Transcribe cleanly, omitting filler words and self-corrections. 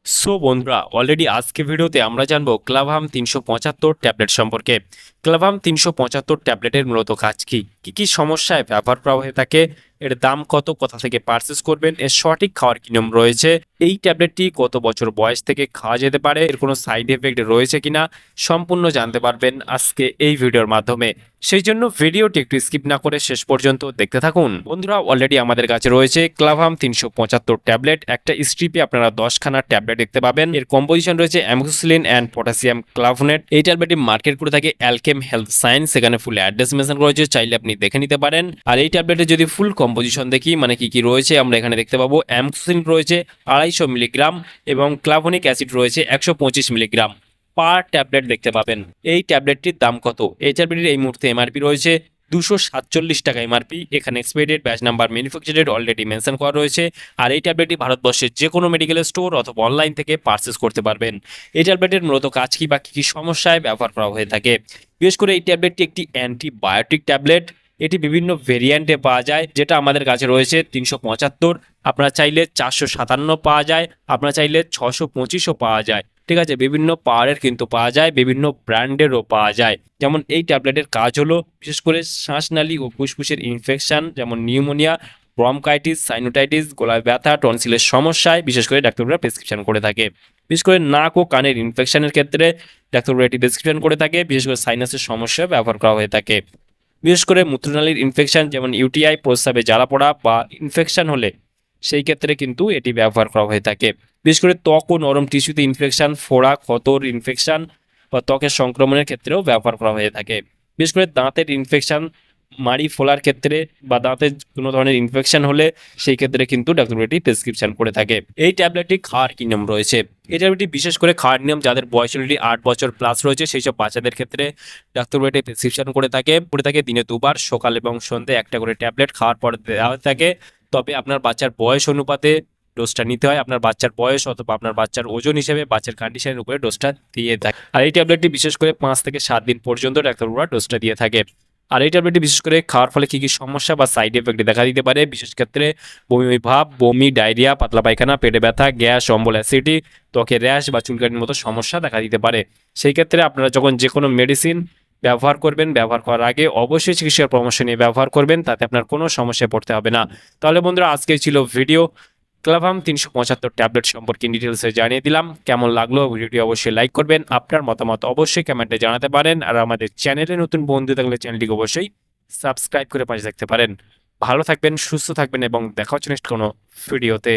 So বন্ধুরা already আজকে ভিডিওতে আমরা জানবো ক্লাভাম 375 ট্যাবলেট সম্পর্কে। ক্লাভাম 375 ট্যাবলেটের মূলত কাজ কি, কি কি সমস্যায় ব্যবহার করা হয়ে থাকে, এর দাম কত, কোথা থেকে পারচেস করবেন, এর সঠিক খাওয়ার কি নিয়ম রয়েছে, এই ট্যাবলেটটি কত বছর বয়স থেকে খাওয়া যেতে পারে, এর কোনো সাইড এফেক্ট রয়েছে কিনা সম্পূর্ণ জানতে পারবেন আজকে এই ভিডিওর মাধ্যমে। সেই জন্য ভিডিওটি একটু স্কিপ না করে শেষ পর্যন্ত দেখতে থাকুন। বন্ধুরা অলরেডি আমাদের কাছে রয়েছে ক্লাভাম 375 ট্যাবলেট। একটা স্ট্রিপে আপনারা 10খানা ট্যাবলেট দেখতে পাবেন। এর কম্পোজিশন রয়েছে অ্যামোক্সিসিলিন অ্যান্ড পটাশিয়াম ক্লাভনেট। এই ট্যাবলেটটি মার্কেট করে থাকে অ্যালকেম হেলথ সায়েন্স। এখানে ফুল অ্যাড্রেস মেনশন রয়েছে, চাইলে আপনি দেখে নিতে পারেন। আর এই ট্যাবলেটে যদি ফুল কম্পোজিশন দেখি, মানে কি কি রয়েছে, আমরা এখানে দেখতে পাবো অ্যামোক্সিসিলিন রয়েছে 250 মিলিগ্রাম এবং ক্লাভনিক অ্যাসিড রয়েছে 125 মিলিগ্রাম পার ট্যাবলেট দেখতে পাবেন। এই ট্যাবলেটটির দাম কত? এই ট্যাবলেটের এই মুহূর্তে এমআরপি রয়েছে 247 টাকা এমআরপি। এখানে expiry batch number, manufacture already mention করা রয়েছে। আর এই ট্যাবলেটটি ভারতবর্ষের যে কোনো মেডিকেল স্টোর অথবা অনলাইন থেকে পারচেস করতে পারবেন। এই ট্যাবলেটের মূলত কাজ কি বা কী সমস্যায় ব্যবহার করা হয়ে থাকে? বিশেষ করে এই ট্যাবলেটটি একটি অ্যান্টিবায়োটিক ট্যাবলেট। এটি বিভিন্ন ভেরিয়েন্টে পাওয়া যায়, যেটা আমাদের কাছে রয়েছে 375। আপনারা চাইলে 457 পাওয়া যায়, আপনারা চাইলে 625ও পাওয়া যায়। ঠিক আছে, বিভিন্ন পাওয়ারের কিন্তু পাওয়া যায়, বিভিন্ন ব্র্যান্ডেরও পাওয়া যায়। যেমন এই ট্যাবলেটের কাজ হলো বিশেষ করে শ্বাসনালী ও ফুসফুসের ইনফেকশন, যেমন নিউমোনিয়া, ব্রঙ্কাইটিস, সাইনোটাইটিস, গলায় ব্যথা, টনসিলের সমস্যায় বিশেষ করে ডাক্তাররা প্রেসক্রিপশন করে থাকে। বিশেষ করে নাক ও কানের ইনফেকশনের ক্ষেত্রে ডাক্তাররা এটি প্রেসক্রিপশন করে থাকে। বিশেষ করে সাইনাসের সমস্যায় ব্যবহার করা হয়ে থাকে। বিশেষ করে মূত্রনালীর ইনফেকশন যেমন ইউটিআই, প্রস্রাবে জ্বালা পড়া বা ইনফেকশন হলে সেই ক্ষেত্রে কিন্তু এটি ব্যবহার করা হয়ে থাকে। বিশেষ করে ত্বক ও নরম টিস্যুতে ইনফেকশন, ফোড়া, ক্ষতর ইনফেকশন বা ত্বকের সংক্রমণের ক্ষেত্রেও ব্যবহার করা হয়ে থাকে। বিশেষ করে দাঁতের ইনফেকশন, মাড়ি ফোলার ক্ষেত্রে বা দাঁতের কোনো ধরনের ইনফেকশন হলে সেই ক্ষেত্রে কিন্তু ডাক্তার এটি প্রেসক্রিপশন করে থাকে। এই ট্যাবলেটটি খাওয়ার কি নিয়ম রয়েছে? এই ট্যাবলেটটি বিশেষ করে খাওয়ার নিয়ম যাদের বয়স অলরেডি 8 বছর প্লাস রয়েছে সেই সব বাচ্চাদের ক্ষেত্রে ডাক্তার এটি প্রেসক্রিপশন করে থাকে দিনে 2বার, সকাল এবং সন্ধ্যে একটা করে ট্যাবলেট খাওয়ার পর দেওয়া হয়ে থাকে। তবে আপনার বাচ্চার বয়স অনুপাতে ডোজটা নিতে হয়। আপনার বাচ্চার বয়স অথবা আপনার বাচ্চার ওজন হিসেবে বাচ্চার কন্ডিশনের উপরে ডোজটা দিয়ে থাকে। আর এই ট্যাবলেটটি বিশেষ করে 5 থেকে 7 দিন পর্যন্ত ডাক্তারবাবুরা ডোজটা দিয়ে থাকে। আর এই ট্যাবলেটটি বিশেষ করে খাওয়ার ফলে কী কী সমস্যা বা সাইড এফেক্ট দেখা দিতে পারে, বিশেষ ক্ষেত্রে বমি ভাব, বমি, ডায়রিয়া, পাতলা পায়খানা, পেটে ব্যথা, গ্যাস, অম্বল, অ্যাসিডিটি, ত্বকে র্যাশ বা চুলকানির মতো সমস্যা দেখা দিতে পারে। সেই ক্ষেত্রে আপনারা যখন যে কোনো মেডিসিন ব্যবহার করবেন, ব্যবহার করার আগে অবশ্যই চিকিৎসার পরামর্শ নিয়ে ব্যবহার করবেন, তাতে আপনার কোনো সমস্যায় পড়তে হবে না। তাহলে বন্ধুরা আজকে ছিল ভিডিও ক্লাভাম 375 ট্যাবলেট সম্পর্কে ডিটেলসে জানিয়ে দিলাম। কেমন লাগলো ভিডিওটি অবশ্যই লাইক করবেন, আপনার মতামত অবশ্যই কমেন্টে জানাতে পারেন। আর আমাদের চ্যানেলে নতুন বন্ধু থাকলে চ্যানেলটিকে অবশ্যই সাবস্ক্রাইব করে পাশে থাকতে পারেন। ভালো থাকবেন, সুস্থ থাকবেন এবং দেখা হচ্ছে নেক্সট কোনো ভিডিওতে।